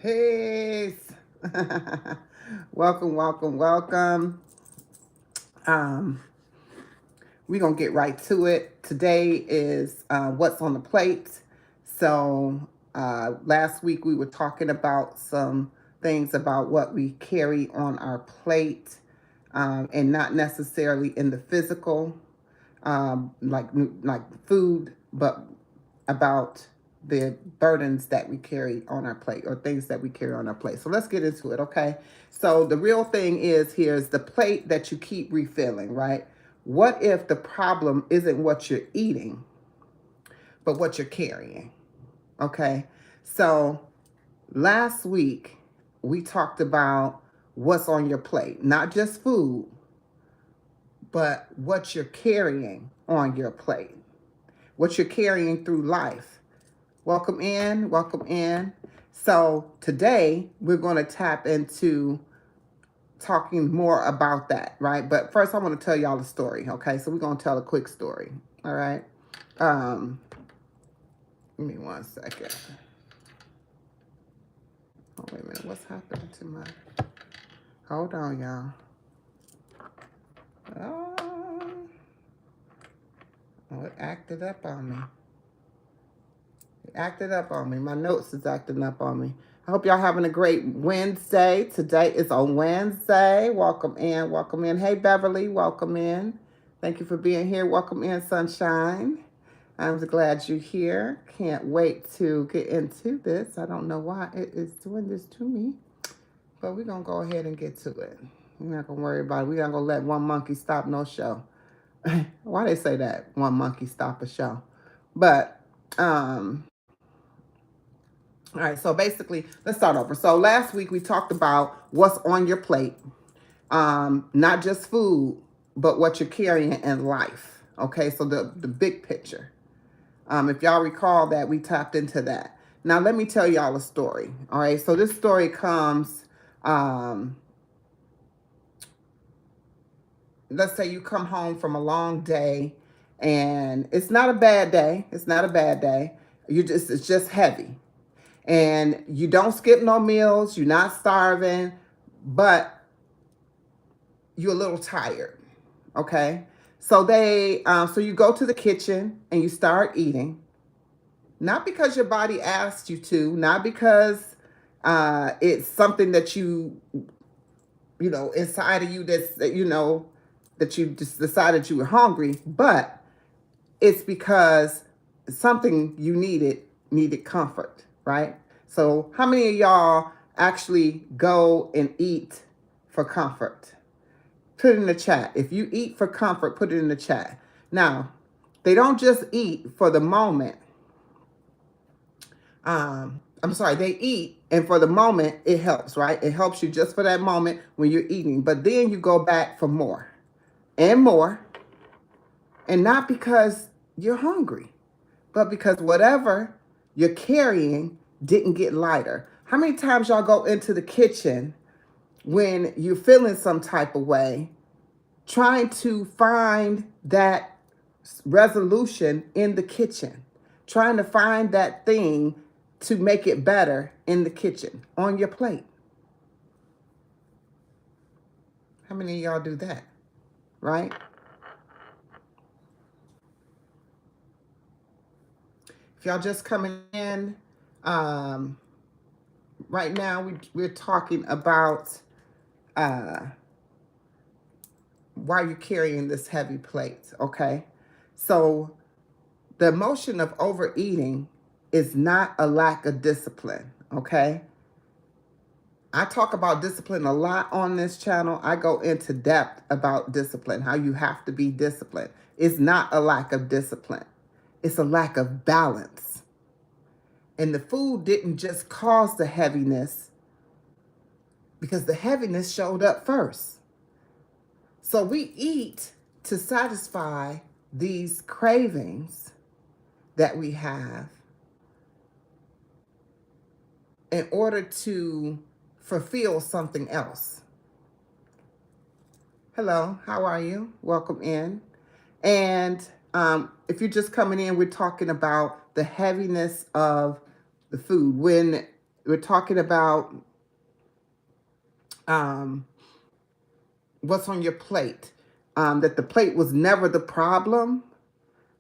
Peace. Welcome, welcome, welcome. Um, we're going to get right to it. Today is what's on the plate. Last week we were talking about some things about what we carry on our plate, and not necessarily in the physical, like food, but about the burdens that we carry on our plate or things that we carry on our plate. So let's get into it, okay? So the real thing is here's the plate that you keep refilling, right? What if the problem isn't what you're eating, but what you're carrying, okay? So last week we talked about what's on your plate, not just food, but what you're carrying on your plate, what you're carrying through life. Welcome in, welcome in. So today we're going to tap into talking more about that, right? But first I want to tell y'all a story, okay? So we're going to tell a quick story, all right? Um, Give me 1 second. Oh, wait a minute. What's happening to my... Hold on, y'all. Oh, it acted up on me. Acted up on me. My notes is acting up on me. I hope y'all having a great Wednesday. Today is a Wednesday. Welcome in. Welcome in. Hey, Beverly. Welcome in. Thank you for being here. Welcome in, Sunshine. I'm glad you're here. Can't wait to get into this. I don't know why it is doing this to me, but we're going to go ahead and get to it. We're not going to worry about it. We're not going to let one monkey stop no show. Why they say that? One monkey stop a show. But, all right, so basically, let's start over. So last week we talked about what's on your plate, not just food, but what you're carrying in life. Okay, so the big picture. If y'all recall that, we tapped into that. Now let me tell y'all a story. All right, so this story comes, let's say you come home from a long day, and it's not a bad day. It's not a bad day. It's just heavy. And you don't skip no meals, you're not starving, but you're a little tired, okay? So you go to the kitchen and you start eating, not because your body asked you to, not because it's something that inside of you that you just decided you were hungry, but it's because something you needed comfort, right? So how many of y'all actually go and eat for comfort? Put it in the chat. If you eat for comfort, put it in the chat. Now, they don't just eat for the moment. They eat, and for the moment, it helps, right? It helps you just for that moment when you're eating. But then you go back for more and more, and not because you're hungry, but because whatever you're carrying didn't get lighter. How many times y'all go into the kitchen when you're feeling some type of way, trying to find that resolution in the kitchen, trying to find that thing to make it better in the kitchen, on your plate? How many of y'all do that, right? If y'all just coming in, right now we're talking about why you're carrying this heavy plate, okay? So the emotion of overeating is not a lack of discipline, okay? I talk about discipline a lot on this channel. I go into depth about discipline, how you have to be disciplined. It's not a lack of discipline. It's a lack of balance. And the food didn't just cause the heaviness, because the heaviness showed up first. So we eat to satisfy these cravings that we have in order to fulfill something else. Hello, how are you? Welcome in. And if you're just coming in, we're talking about the heaviness of the food. When We're talking about um, what's on your plate. That the plate was never the problem,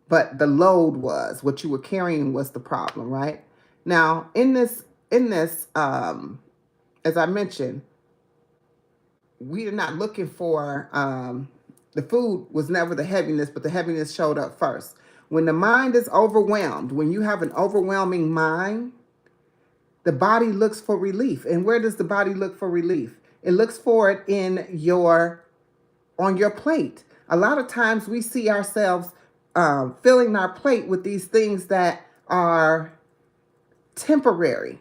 but the load was. What you were carrying was the problem, right? Now, in this, as I mentioned, we are not looking for the food was never the heaviness, but the heaviness showed up first. When the mind is overwhelmed, when you have an overwhelming mind, the body looks for relief. And where does the body look for relief? It looks for it in your on your plate. A lot of times we see ourselves filling our plate with these things that are temporary,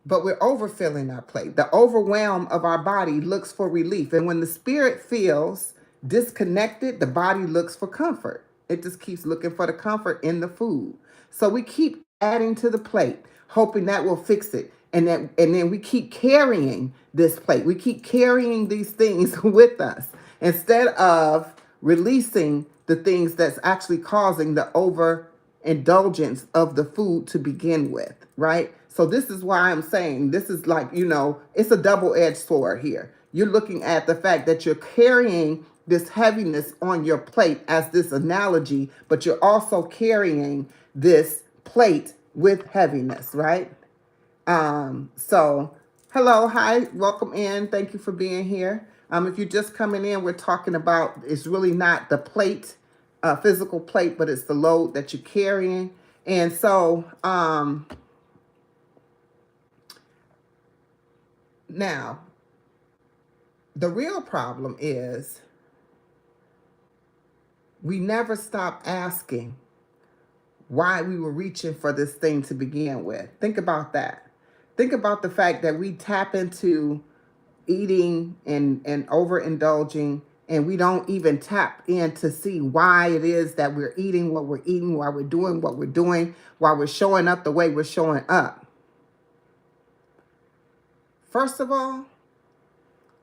but we're overfilling our plate. The overwhelm of our body looks for relief. And when the spirit feels disconnected, the body looks for comfort. It just keeps looking for the comfort in the food. So we keep adding to the plate, hoping that will fix it. And then we keep carrying this plate. We keep carrying these things with us instead of releasing the things that's actually causing the overindulgence of the food to begin with, right? So this is why I'm saying this is like, it's a double-edged sword here. You're looking at the fact that you're carrying this heaviness on your plate as this analogy, but you're also carrying this plate with heaviness, right? So hello, hi, welcome in. Thank you for being here. If you're just coming in, we're talking about it's really not the plate, physical plate, but it's the load that you're carrying. And so now the real problem is we never stop asking why we were reaching for this thing to begin with. Think about that. Think about the fact that we tap into eating and overindulging, and we don't even tap in to see why it is that we're eating what we're eating, why we're doing what we're doing, why we're showing up the way we're showing up. First of all,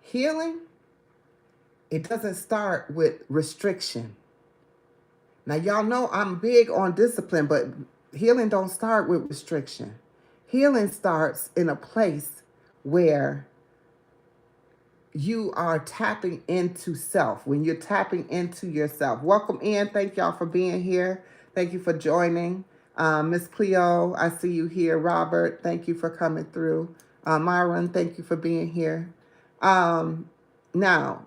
healing, it doesn't start with restriction. Now, y'all know I'm big on discipline, but healing don't start with restriction. Healing starts in a place where you are tapping into self, when you're tapping into yourself. Welcome in. Thank y'all for being here. Thank you for joining. Miss Cleo, I see you here. Robert, thank you for coming through. Myron, thank you for being here. Now,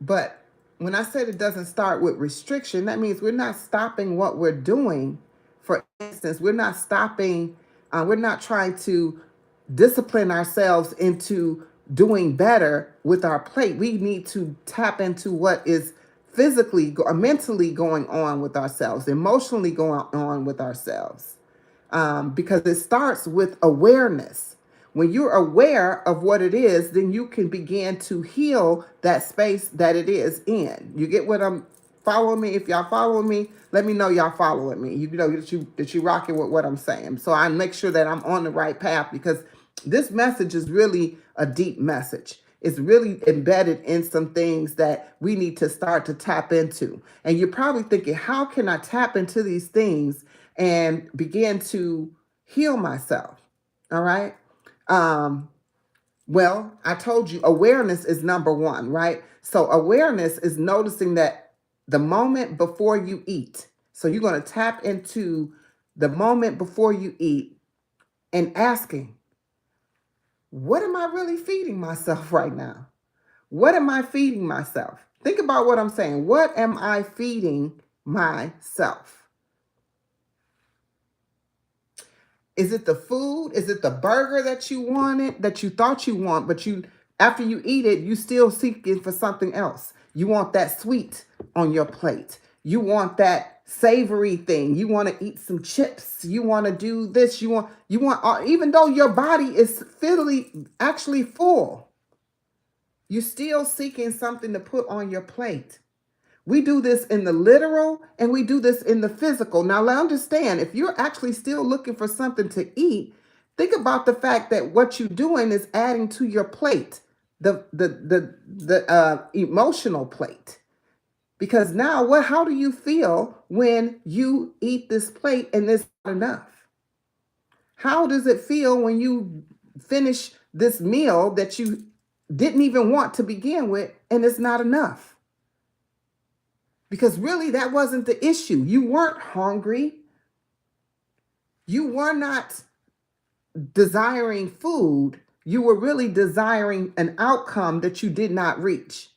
but when I said it doesn't start with restriction, that means we're not stopping what we're doing. For instance, we're not stopping, we're not trying to discipline ourselves into doing better with our plate. We need to tap into what is physically or mentally going on with ourselves, emotionally going on with ourselves, because it starts with awareness. When you're aware of what it is, then you can begin to heal that space that it is in. You get what I'm following me? If y'all following me, let me know y'all following me. You know that you rocking with what I'm saying. So I make sure that I'm on the right path, because this message is really a deep message. It's really embedded in some things that we need to start to tap into. And you're probably thinking, how can I tap into these things and begin to heal myself? All right. Well, I told you awareness is number one, right? So awareness is noticing that the moment before you eat. So you're going to tap into the moment before you eat and asking, what am I really feeding myself right now? What am I feeding myself? Think about what I'm saying. What am I feeding myself? Is it the food? Is it the burger that you wanted, that you thought you want, but after you eat it, you still seeking for something else? You want that sweet on your plate. You want that savory thing. You want to eat some chips. You want to do this. Even though your body is actually full, you're still seeking something to put on your plate. We do this in the literal and we do this in the physical. Now, understand, if you're actually still looking for something to eat, think about the fact that what you're doing is adding to your plate, the emotional plate. Because now, how do you feel when you eat this plate and it's not enough? How does it feel when you finish this meal that you didn't even want to begin with and it's not enough? Because really, that wasn't the issue. You weren't hungry. You were not desiring food. You were really desiring an outcome that you did not reach.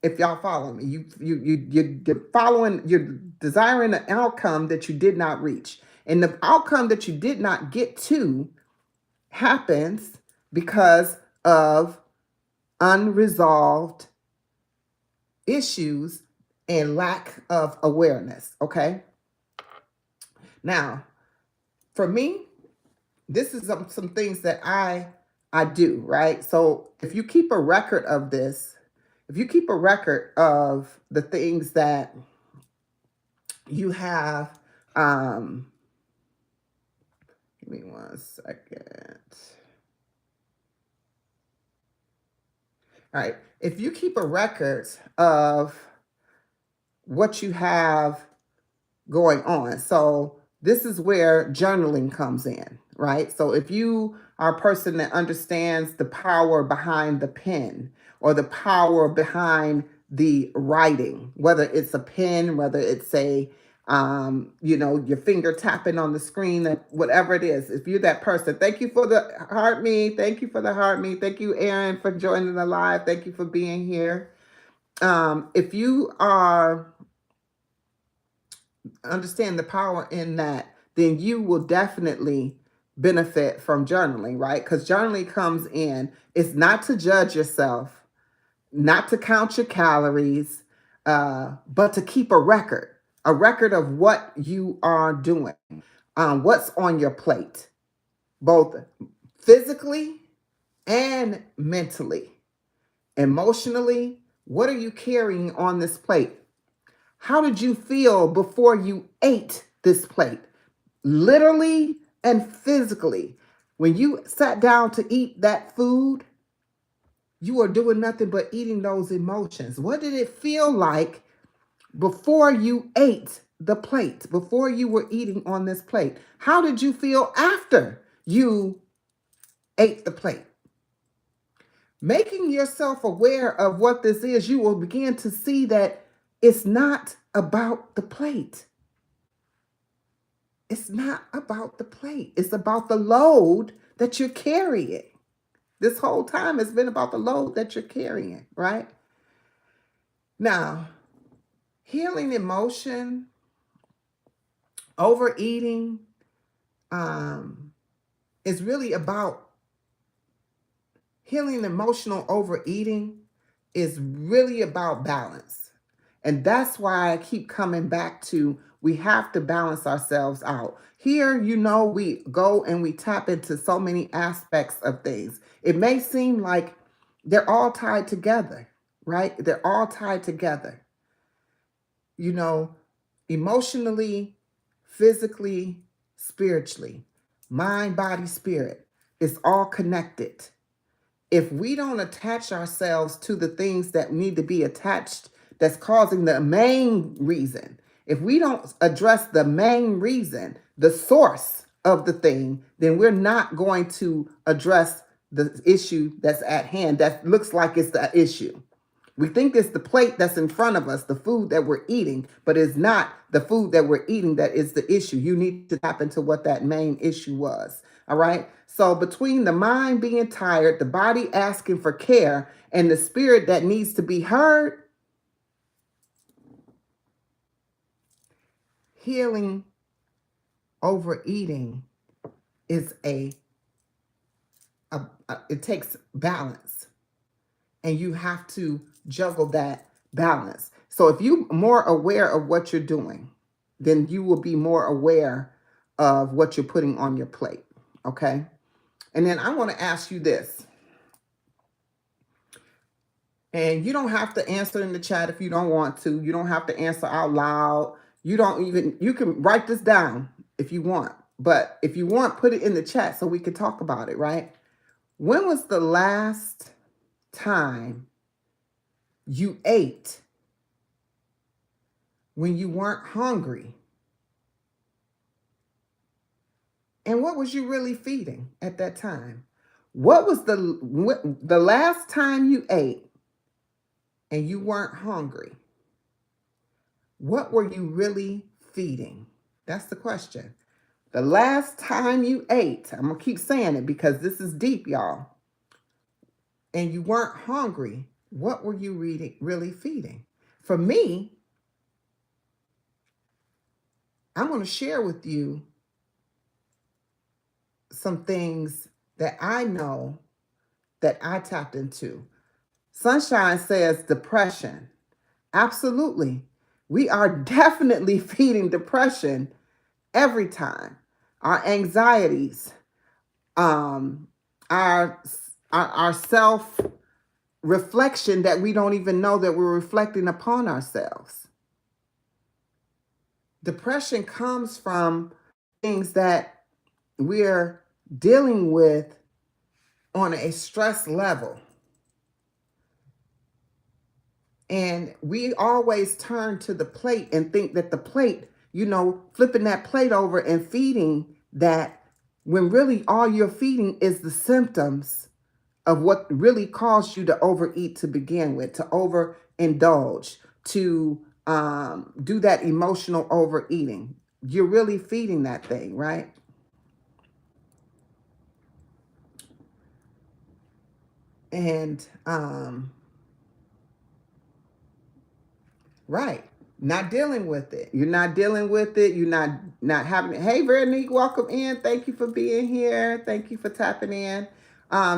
If y'all follow me, you're following, you're desiring an outcome that you did not reach. And the outcome that you did not get to happens because of unresolved issues and lack of awareness. Okay. Now, for me, this is some things that I do, right? So if you keep a record of this, if you keep a record of the things that you have, give me 1 second. All right. If you keep a record of what you have going on. So this is where journaling comes in, right? So if you are a person that understands the power behind the pen or the power behind the writing, whether it's a pen, whether it's your finger tapping on the screen, whatever it is, if you're that person, thank you for the heart me. Thank you for the heart me. Thank you, Aaron, for joining the live. Thank you for being here. If you are understand the power in that, then you will definitely benefit from journaling, right? Because journaling comes in, it's not to judge yourself, not to count your calories, but to keep a record of what you are doing, what's on your plate, both physically and mentally, emotionally. What are you carrying on this plate? How did you feel before you ate this plate? Literally and physically. When you sat down to eat that food, you are doing nothing but eating those emotions. What did it feel like before you ate the plate, before you were eating on this plate? How did you feel after you ate the plate? Making yourself aware of what this is, you will begin to see that it's not about the plate. It's not about the plate. It's about the load that you're carrying. This whole time it's been about the load that you're carrying, right? Now, healing emotion, overeating, is really about healing emotional overeating is really about balance. And that's why I keep coming back to we have to balance ourselves out. Here, we go and we tap into so many aspects of things. It may seem like they're all tied together, right? They're all tied together. Emotionally, physically, spiritually, mind, body, spirit. It's all connected. If we don't attach ourselves to the things that need to be attached, that's causing the main reason, if we don't address the main reason, the source of the thing, then we're not going to address the issue that's at hand that looks like it's the issue. We think it's the plate that's in front of us, the food that we're eating, but it's not the food that we're eating that is the issue. You need to tap into what that main issue was. All right. So between the mind being tired, the body asking for care, and the spirit that needs to be heard, healing overeating is it takes balance, and you have to juggle that balance. So if you're more aware of what you're doing, then you will be more aware of what you're putting on your plate. Okay. And then I want to ask you this, and you don't have to answer in the chat if you don't want to. You don't have to answer out loud. You can write this down if you want. But if you want, put it in the chat so we can talk about it, right? When was the last time you ate when you weren't hungry And what was you really feeding at that time? What was the last time you ate and you weren't hungry? What were you really feeding? That's the question. The last time you ate, I'm going to keep saying it because this is deep, y'all, and you weren't hungry, what were you really feeding? For me, I'm going to share with you some things that I know that I tapped into. Sunshine says depression. Absolutely. We are definitely feeding depression every time. Our anxieties, um, our our self reflection that we don't even know that we're reflecting upon ourselves. Depression comes from things that we're dealing with on a stress level. And we always turn to the plate and think that the plate, flipping that plate over and feeding that, when really all you're feeding is the symptoms of what really caused you to overeat to begin with, to overindulge, to do that emotional overeating. You're really feeding that thing, right? And right. Not dealing with it. You're not dealing with it. You're not having it. Hey, Veronique, welcome in. Thank you for being here. Thank you for tapping in.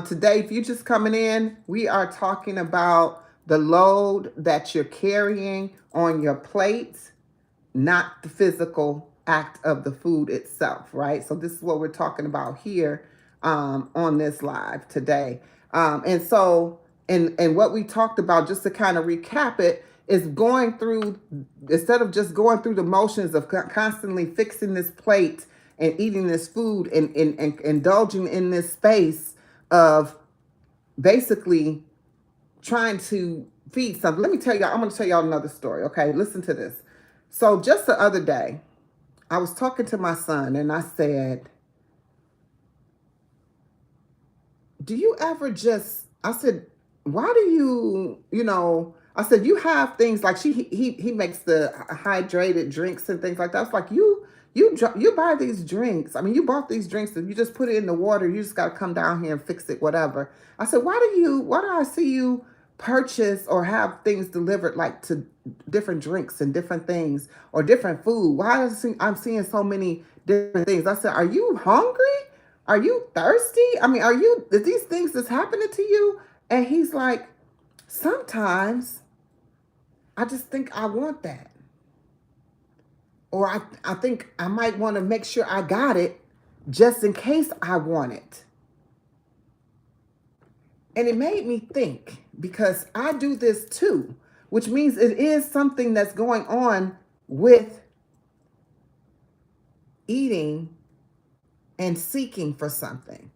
Today, if you're just coming in, we are talking about the load that you're carrying on your plate, not the physical act of the food itself, right? So this is what we're talking about here on this live today. And what we talked about, just to kind of recap it, is going through, instead of just going through the motions of constantly fixing this plate and eating this food and indulging in this space of basically trying to feed something. Let me tell y'all, I'm going to tell y'all another story. Okay, listen to this. So just the other day, I was talking to my son and I said, do you ever just, I said, why do I said, you have things like he makes the hydrated drinks and things like that. I was like, you buy these drinks. I mean, you bought these drinks and you just put it in the water. You just got to come down here and fix it, whatever. I said, why do I see you purchase or have things delivered like to different drinks and different things or different food? Why I'm seeing so many different things? I said, are you hungry? Are you thirsty? I mean, is these things that's happening to you? And he's like, sometimes I just think I want that. Or I think I might want to make sure I got it just in case I want it. And it made me think, because I do this too, which means it is something that's going on with eating and seeking for something.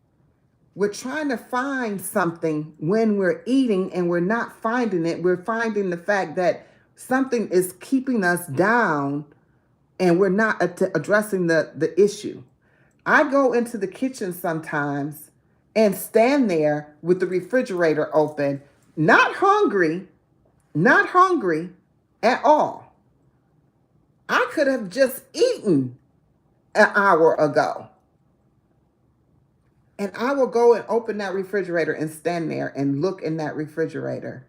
We're trying to find something when we're eating and we're not finding it. We're finding the fact that something is keeping us down and we're not addressing the issue. I go into the kitchen sometimes and stand there with the refrigerator open, not hungry at all. I could have just eaten an hour ago. And I will go and open that refrigerator and stand there and look in that refrigerator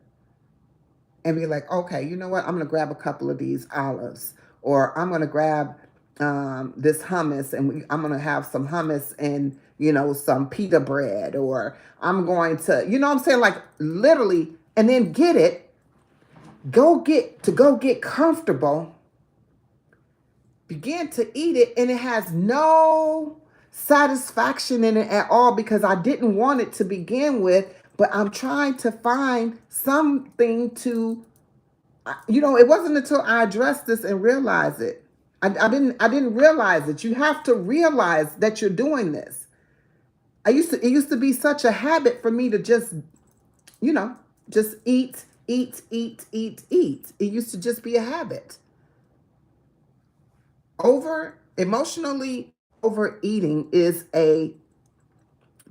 and be like, okay, you know what? I'm going to grab a couple of these olives, or I'm going to grab this hummus, and I'm going to have some hummus and, some pita bread, or I'm going to, what I'm saying? Like literally, and then go get comfortable, begin to eat it, and it has no satisfaction in it at all because I didn't want it to begin with, but I'm trying to find something to, it wasn't until I addressed this and realized it. I didn't realize it. You have to realize that you're doing this. It used to be such a habit for me to just, just eat. It used to just be a habit. Emotionally overeating is a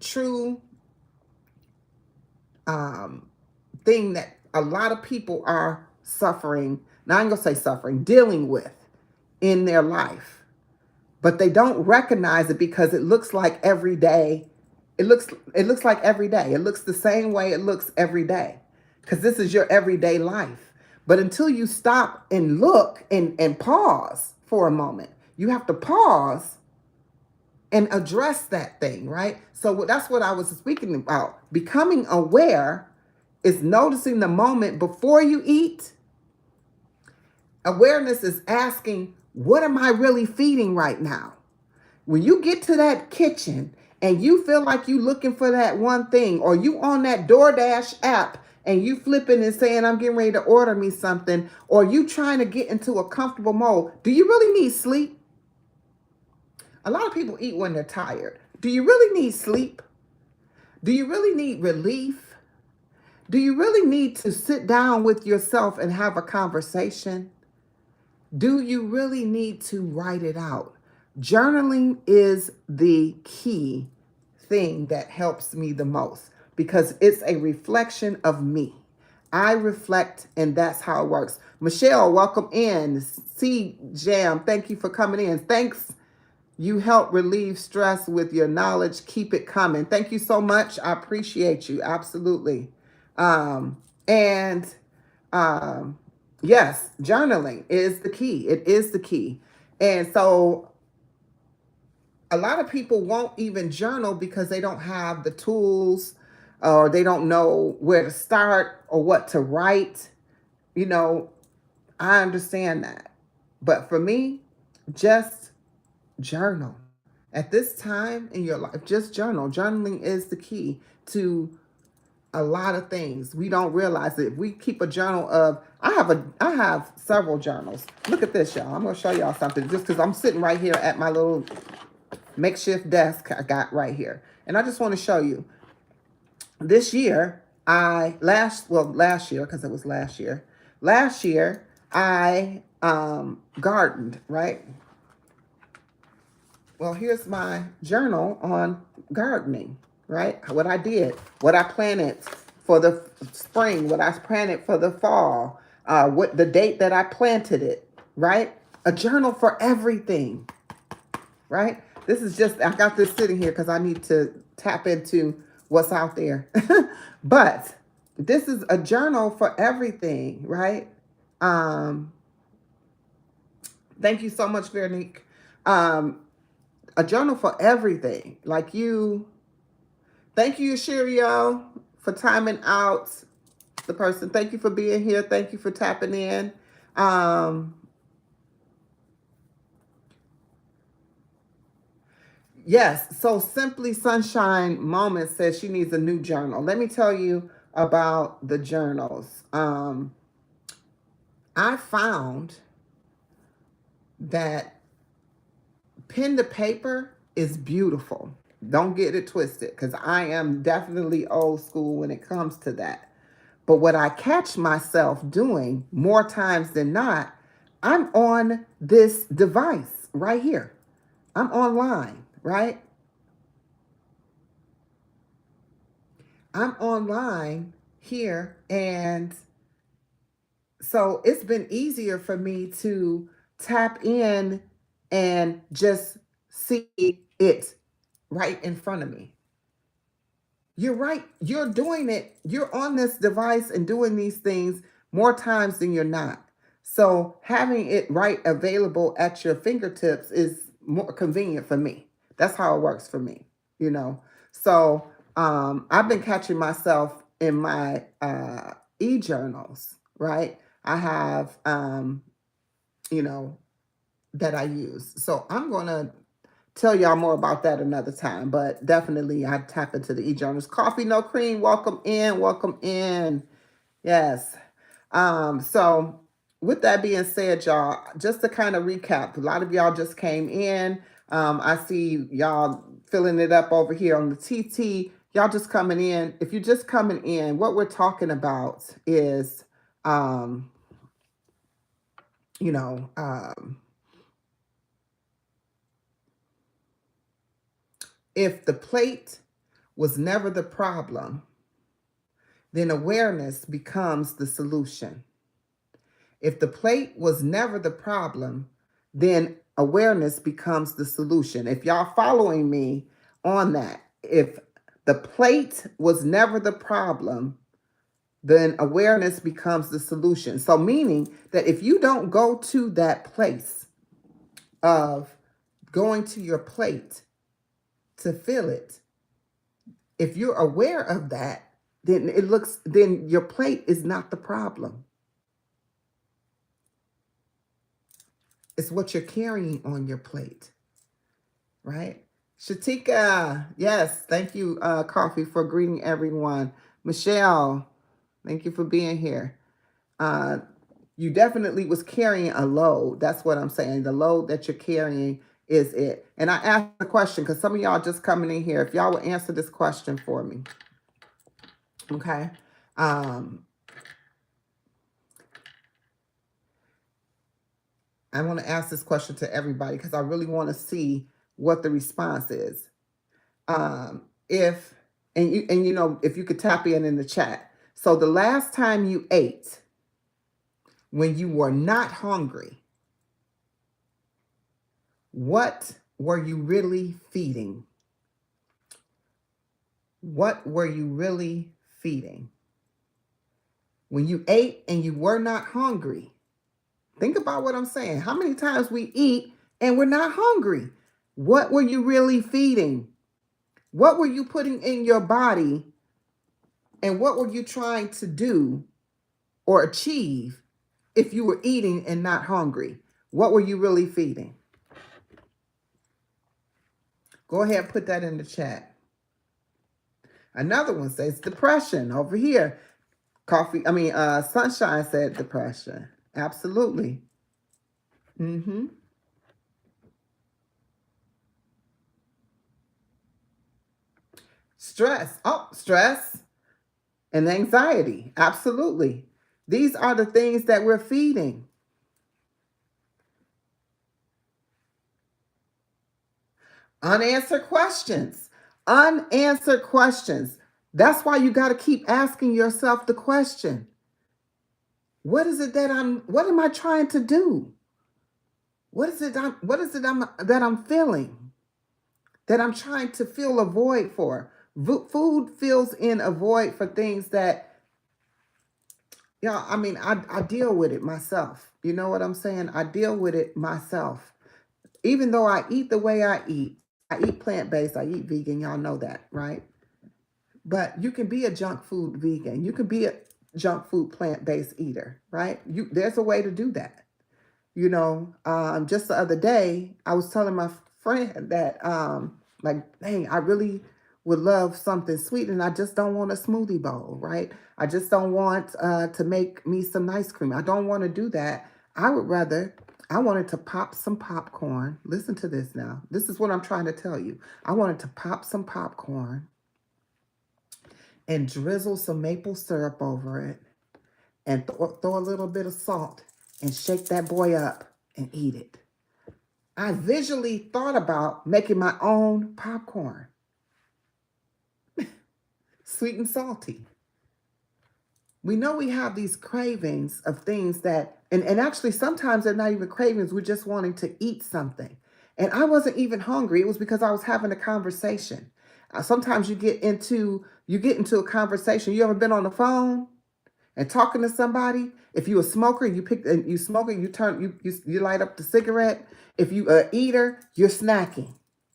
true thing that a lot of people are suffering. Now I'm going to say suffering, dealing with in their life. But they don't recognize it because it looks like every day. It looks like every day. It looks the same way it looks every day. Because this is your everyday life. But until you stop and look and pause for a moment, you have to pause and address that thing, right? So that's what I was speaking about. Becoming aware is noticing the moment before you eat. Awareness is asking, what am I really feeding right now? When you get to that kitchen and you feel like you looking for that one thing, or you on that DoorDash app and you flipping and saying, I'm getting ready to order me something, or you trying to get into a comfortable mode, do you really need sleep? A lot of people eat when they're tired. Do you really need sleep? Do you really need relief? Do you really need to sit down with yourself and have a conversation? Do you really need to write it out? Journaling is the key thing that helps me the most because it's a reflection of me. I reflect, and that's how it works. Michelle, welcome in. C Jam, thank you for coming in. Thanks. You help relieve stress with your knowledge. Keep it coming. Thank you so much. I appreciate you. Absolutely. And yes, journaling is the key. It is the key. And so a lot of people won't even journal because they don't have the tools, or they don't know where to start or what to write. You know, I understand that. But for me, just journal. At this time in your life, just journal. Journaling is the key to a lot of things. We don't realize it. If we keep a journal of, I have several journals. Look at this, y'all. I'm gonna show y'all something just because I'm sitting right here at my little makeshift desk I got right here. And I just want to show you. This year, last year, because it was last year. Last year, I gardened, right? Well, here's my journal on gardening, right? What I did, what I planted for the spring, what I planted for the fall, what the date that I planted it, right? A journal for everything, right? This is just, I got this sitting here because I need to tap into what's out there. But this is a journal for everything, right? Thank you so much, Veronique. A journal for everything. Like you, thank you, Shirio, for timing out the person. Thank you for being here. Thank you for tapping in. Yes, so Simply Sunshine Moment says she needs a new journal. Let me tell you about the journals. I found that pen to paper is beautiful. Don't get it twisted, because I am definitely old school when it comes to that. But what I catch myself doing more times than not, I'm on this device right here. I'm online, right? I'm online here. And so it's been easier for me to tap in and just see it right in front of me. You're right. You're doing it. You're on this device and doing these things more times than you're not. So having it right available at your fingertips is more convenient for me. That's how it works for me, you know. So I've been catching myself in my e-journals, right? I have, you know, that I use. So I'm going to tell y'all more about that another time, but definitely I tap into the e-journals. Coffee No Cream, welcome in, welcome in. Yes. So with that being said, y'all, just to kind of recap, a lot of y'all just came in. I see y'all filling it up over here on the TT. Y'all just coming in. If you're just coming in, what we're talking about is, you know, If the plate was never the problem, then awareness becomes the solution. If the plate was never the problem, then awareness becomes the solution. If y'all following me on that, if the plate was never the problem, then awareness becomes the solution. So meaning that if you don't go to that place of going to your plate to fill it, if you're aware of that, then your plate is not the problem. It's what you're carrying on your plate, right? Shatika, yes, thank you, Coffee, for greeting everyone. Michelle, thank you for being here. You definitely was carrying a load. That's what I'm saying. The load that you're carrying is it. And I asked the question because some of y'all just coming in here. If y'all would answer this question for me. Okay. I want to ask this question to everybody because I really want to see what the response is. If you could tap in the chat. So the last time you ate when you were not hungry, what were you really feeding? What were you really feeding? When you ate and you were not hungry, think about what I'm saying. How many times we eat and we're not hungry? What were you really feeding? What were you putting in your body? And what were you trying to do or achieve if you were eating and not hungry? What were you really feeding? Go ahead and put that in the chat. Another one says depression over here. Sunshine said depression. Absolutely. Stress. Oh, stress and anxiety. Absolutely. These are the things that we're feeding. Unanswered questions. Unanswered questions. That's why you got to keep asking yourself the question. What am I trying to do? What is it that I'm feeling? That I'm trying to fill a void for? Food fills in a void for things that, I deal with it myself. You know what I'm saying? I deal with it myself. Even though I eat the way I eat plant-based, I eat vegan, y'all know that, right? But you can be a junk food vegan. You can be a junk food plant-based eater, right? There's a way to do that. Just the other day, I was telling my friend that, dang, I really would love something sweet and I just don't want a smoothie bowl, right? I just don't want to make me some ice cream. I don't want to do that. I wanted to pop some popcorn. Listen to this now. This is what I'm trying to tell you. I wanted to pop some popcorn and drizzle some maple syrup over it and throw a little bit of salt and shake that boy up and eat it. I visually thought about making my own popcorn. Sweet and salty. We know we have these cravings of things that, and actually sometimes they're not even cravings, we're just wanting to eat something. And I wasn't even hungry. It was because I was having a conversation. Sometimes you get into a conversation. You ever been on the phone and talking to somebody? If you a smoker, you smoke it, you light up the cigarette. If you a eater, you're snacking.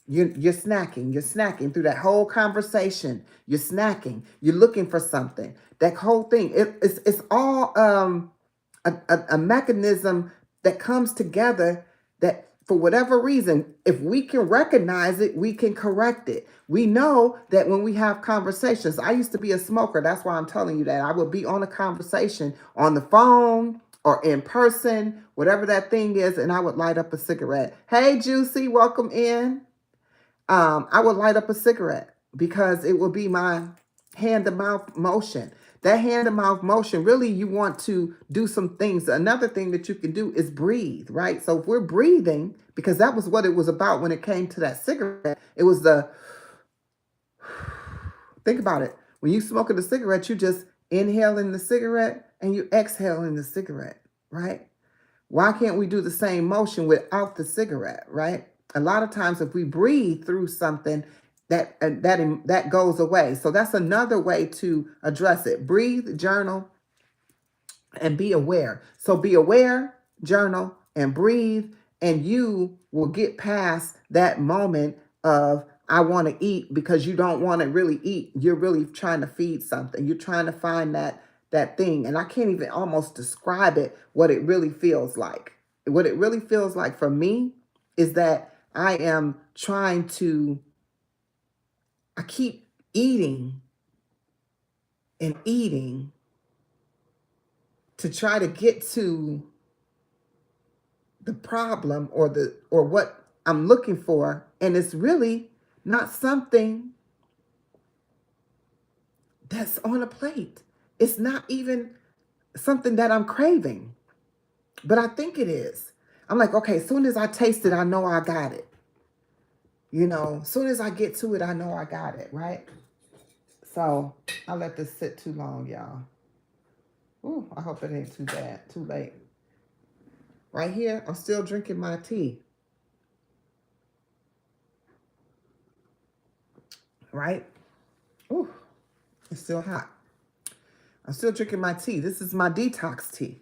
You're snacking through that whole conversation. You're snacking. You're looking for something. That whole thing. It's all a mechanism that comes together that for whatever reason, if we can recognize it, we can correct it. We know that when we have conversations, I used to be a smoker. That's why I'm telling you that. I would be on a conversation on the phone or in person, whatever that thing is, and I would light up a cigarette. Hey, Juicy, welcome in. I would light up a cigarette because it would be my hand-to-mouth motion. That hand-to-mouth motion, really, you want to do some things. Another thing that you can do is breathe, right? So if we're breathing, because that was what it was about when it came to that cigarette, it was the Think about it. When you smoking a cigarette, you just inhaling the cigarette and you exhaling the cigarette, right? Why can't we do the same motion without the cigarette, right? A lot of times if we breathe through something, that goes away. So that's another way to address it. Breathe, journal, and be aware. So be aware, journal, and breathe, and you will get past that moment of I want to eat, because you don't want to really eat. You're really trying to feed something. You're trying to find that thing. And I can't even almost describe it, what it really feels like. What it really feels like for me is that I am trying to, I keep eating and eating to try to get to the problem or what I'm looking for, and it's really not something that's on a plate. It's not even something that I'm craving, but I think it is. I'm like, okay, as soon as I taste it, I know I got it. As soon as I get to it, I know I got it, right? So I'll let this sit too long, y'all. Ooh, I hope it ain't too bad, too late. Right here, I'm still drinking my tea, right? Ooh, it's still hot. I'm still drinking my tea. This is my detox tea.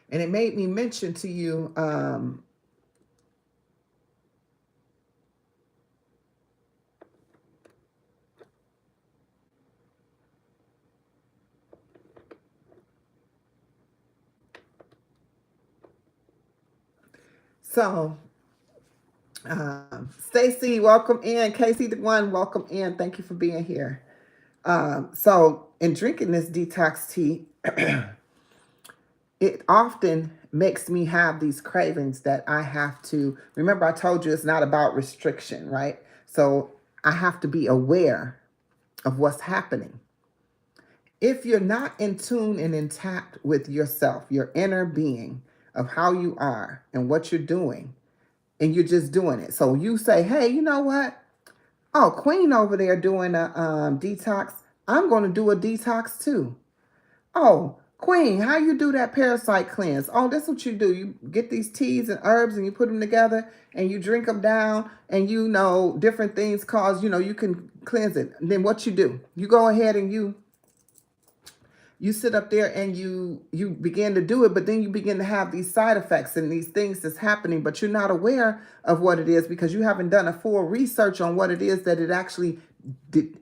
And it made me mention to you, so Stacy, welcome in. Casey the one, welcome in. Thank you for being here. So in drinking this detox tea, it often makes me have these cravings that I have to remember. I told you it's not about restriction, right? So I have to be aware of what's happening. If you're not in tune and intact with yourself, your inner being of how you are and what you're doing, and you're just doing it. So you say, hey, you know what? Oh, Queen over there doing a detox. I'm going to do a detox too. Oh, Queen, how you do that parasite cleanse? Oh, that's what you do. You get these teas and herbs and you put them together and you drink them down, and different things cause, you can cleanse it. And then what you do? You go ahead and you sit up there and you begin to do it, but then you begin to have these side effects and these things that's happening, but you're not aware of what it is because you haven't done a full research on what it is that it actually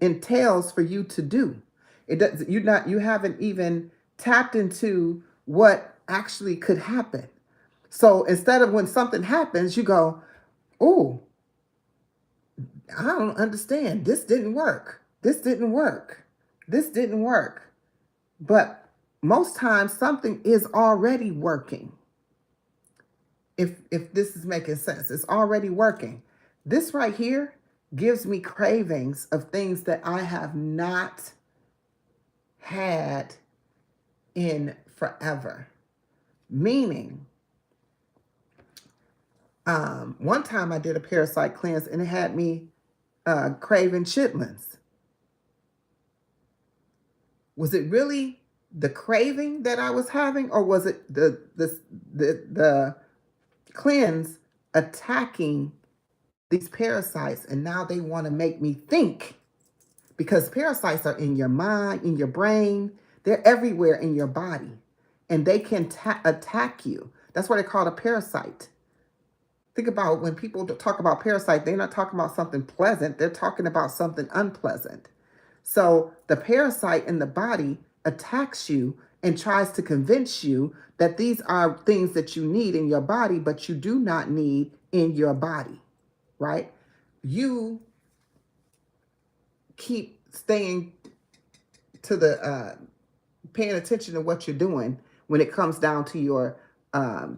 entails for you to do. It does. You haven't even tapped into what actually could happen. So instead of when something happens, you go, oh, I don't understand. This didn't work. This didn't work. This didn't work. But most times something is already working. If this is making sense, it's already working. This right here gives me cravings of things that I have not had in forever. Meaning, one time I did a parasite cleanse and it had me craving chitlins. Was it really the craving that I was having, or was it the cleanse attacking these parasites, and now they want to make me think, because parasites are in your mind, in your brain, they're everywhere in your body, and they can attack you. That's why they call it a parasite. Think about when people talk about parasite, they're not talking about something pleasant, they're talking about something unpleasant. So the parasite in the body attacks you and tries to convince you that these are things that you need in your body, but you do not need in your body, right? You keep staying to the paying attention to what you're doing when it comes down to your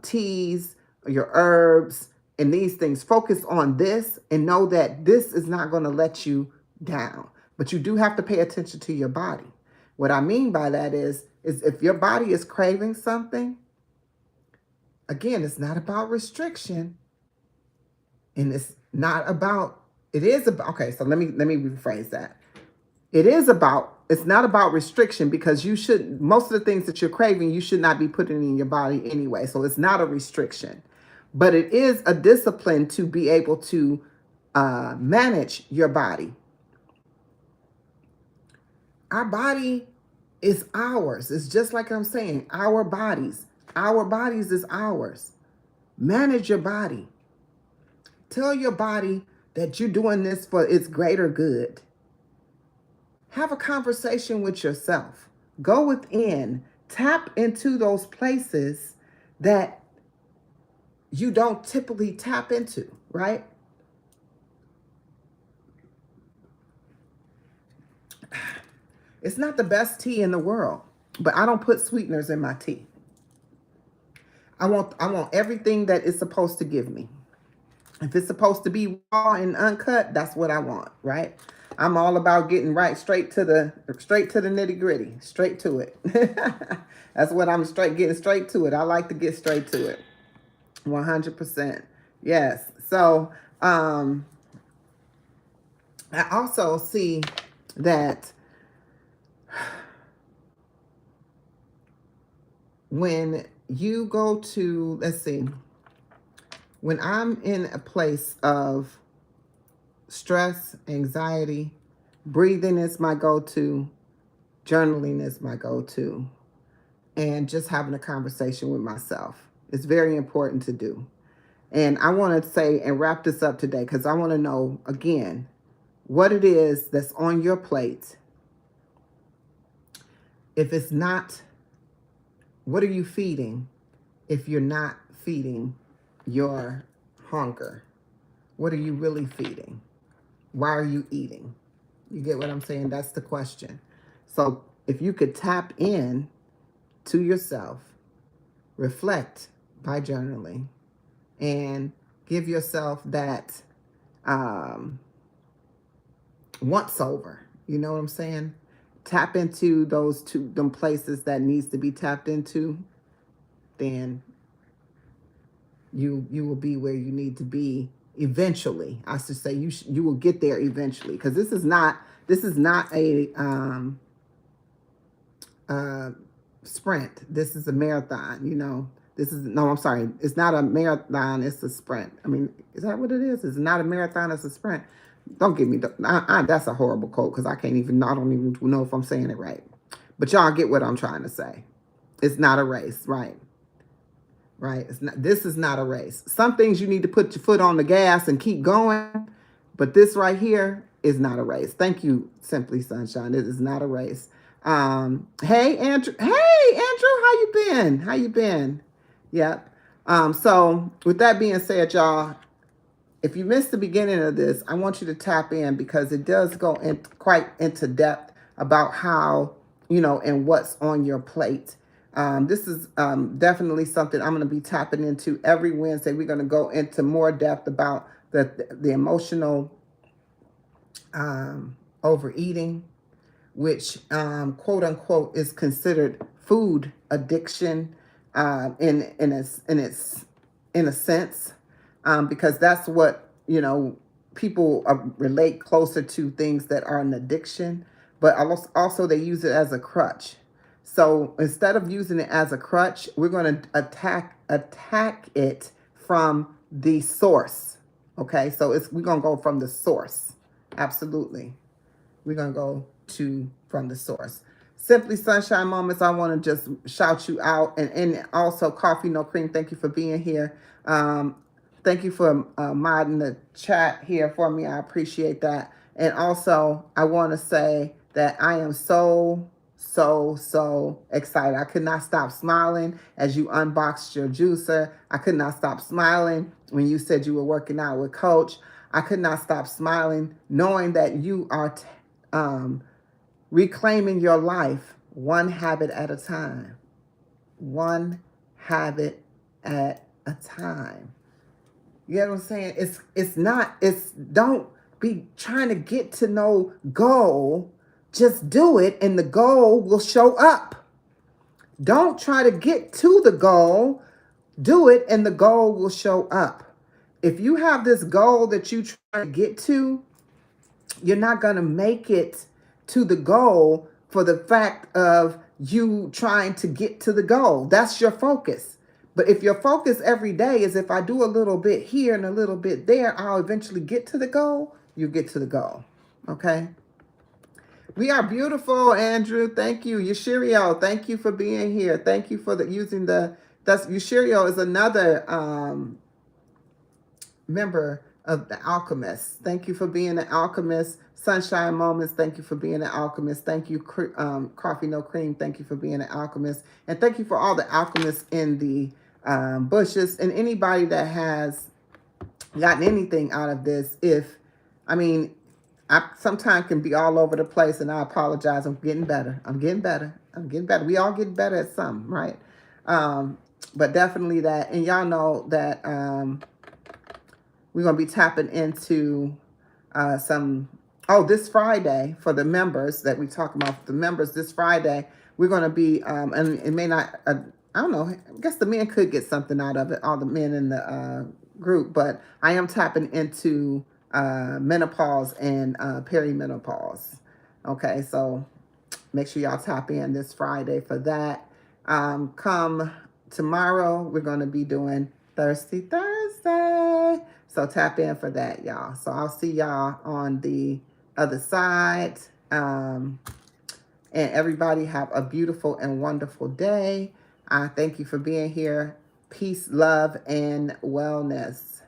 teas, your herbs, and these things. Focus on this and know that this is not going to let you down. But you do have to pay attention to your body. What I mean by that is if your body is craving something, again, it's not about restriction, and it's not about It is about, okay, so let me rephrase that. It's not about restriction, because most of the things that you're craving, you should not be putting in your body anyway. So it's not a restriction, but it is a discipline to be able to manage your body. Our body is ours. It's just like I'm saying, our bodies. Our bodies is ours. Manage your body. Tell your body that you're doing this for its greater good. Have a conversation with yourself. Go within. Tap into those places that you don't typically tap into, right? It's not the best tea in the world, but I don't put sweeteners in my tea. I want everything that it's supposed to give me. If it's supposed to be raw and uncut, that's what I want, right? I'm all about getting right straight to the nitty gritty, straight to it. That's what I'm getting straight to it. I like to get straight to it. 100%. Yes. So I also see that when you go to, let's see, when I'm in a place of stress, anxiety, breathing is my go-to, journaling is my go-to, and just having a conversation with myself. It's very important to do. And I want to say and wrap this up today, because I want to know, again, what it is that's on your plate. If it's not, what are you feeding if you're not feeding your hunger? What are you really feeding? Why are you eating? You get what I'm saying? That's the question. So if you could tap in to yourself, reflect by journaling, and give yourself that once over. You know what I'm saying? Tap into them places that needs to be tapped into, then you will be where you need to be eventually. I should say you will get there eventually, because this is not a sprint. This is a marathon. I'm sorry. It's not a marathon. It's a sprint. I mean, is that what it is? It's not a marathon. It's a sprint. Don't give me that's a horrible quote, because I don't even know if I'm saying it right. But y'all get what I'm trying to say. It's not a race, right? Right. This is not a race. Some things you need to put your foot on the gas and keep going, but this right here is not a race. Thank you, Simply Sunshine. It is not a race. Hey Andrew. Hey Andrew, how you been? How you been? Yep. So with that being said, y'all, if you missed the beginning of this, I want you to tap in, because it does go quite into depth about how, and what's on your plate. This is definitely something I'm going to be tapping into every Wednesday. We're going to go into more depth about the emotional overeating, which quote unquote is considered food addiction in a sense, because that's what people relate closer to things that are an addiction, but also they use it as a crutch. So instead of using it as a crutch, we're going to attack it from the source. Okay, so we're going to go from the source. Absolutely. We're going to go from the source. Simply Sunshine Moments, I want to just shout you out. And also Coffee No Cream, thank you for being here. Thank you for modding the chat here for me. I appreciate that. And also, I want to say that I am so excited. I could not stop smiling as you unboxed your juicer. I could not stop smiling when you said you were working out with Coach. I could not stop smiling knowing that you are reclaiming your life one habit at a time. One habit at a time. You know what I'm saying? Don't be trying to get to no goal. Just do it and the goal will show up. Don't try to get to the goal. Do it and the goal will show up. if you have this goal that you try to get to, you're not going to make it to the goal for the fact of you trying to get to the goal. That's your focus. But if your focus every day is if I do a little bit here and a little bit there, I'll eventually get to the goal, you get to the goal. Okay? We are beautiful, Andrew. Thank you. Yashirio, thank you for being here. Thank you for using the, that's Yashirio is another member of the Alchemist. Thank you for being an Alchemist. Sunshine Moments, thank you for being an Alchemist. Thank you, Coffee No Cream, thank you for being an Alchemist. And thank you for all the alchemists in the bushes and anybody that has gotten anything out of this. I mean, I sometimes can be all over the place, and I apologize. I'm getting better. I'm getting better. I'm getting better. We all get better at some, right? But definitely that, and y'all know that we're going to be tapping into this Friday for the members that we talk about, the members this Friday, we're going to be, and it may not, I don't know, I guess the men could get something out of it, all the men in the group, but I am tapping into menopause and perimenopause. Okay, so make sure y'all tap in this Friday for that. Come tomorrow, we're going to be doing Thirsty Thursday. So tap in for that, y'all. So I'll see y'all on the other side. And everybody have a beautiful and wonderful day. Thank you for being here. Peace, love, and wellness.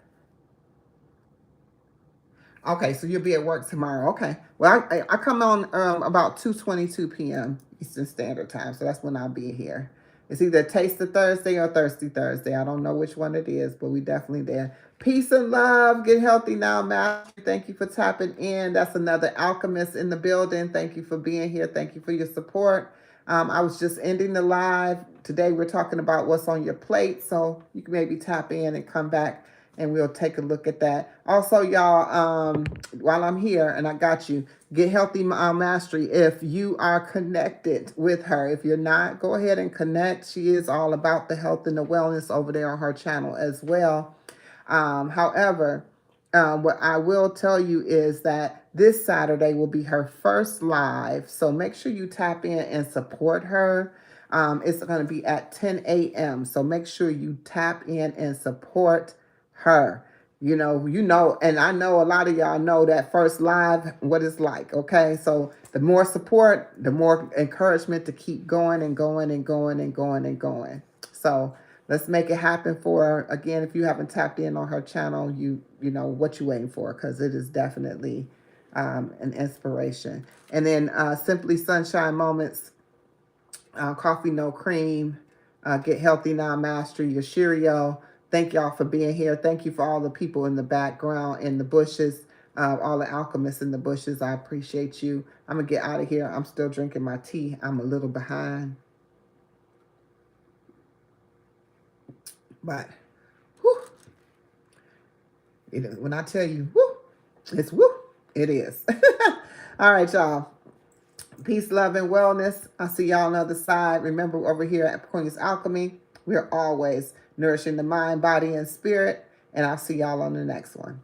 Okay, so you'll be at work tomorrow. Okay. Well, I come on about 2:22 p.m. Eastern Standard Time, so that's when I'll be here. It's either Taste of Thursday or Thirsty Thursday. I don't know which one it is, but we definitely there. Peace and love. Get healthy now, Master. Thank you for tapping in. That's another alchemist in the building. Thank you for being here. Thank you for your support. I was just ending the live. Today we're talking about what's on your plate, so you can maybe tap in and come back and we'll take a look at that. Also, y'all, while I'm here and I got you, Get Healthy Mastery. If you are connected with her, if you're not, go ahead and connect. She is all about the health and the wellness over there on her channel as well. However, what I will tell you is that this Saturday will be her first live. So make sure you tap in and support her. It's going to be at 10 a.m. So make sure you tap in and support her. You know, and I know a lot of y'all know that first live, what it's like. Okay. So the more support, the more encouragement to keep going and going and going and going and going. So let's make it happen for her. Again, if you haven't tapped in on her channel, you know what you're waiting for, because it is definitely an inspiration. And then Simply Sunshine Moments, Coffee No Cream, Get Healthy Now Mastery, Yashirio. Thank y'all for being here. Thank you for all the people in the background, in the bushes, all the alchemists in the bushes. I appreciate you. I'm going to get out of here. I'm still drinking my tea. I'm a little behind. But, whew, when I tell you, whoo, it's whoo, it is. All right, y'all. Peace, love, and wellness. I'll see y'all on the other side. Remember, over here at Queen's Alchemy, we are always nourishing the mind, body, and spirit. And I'll see y'all on the next one.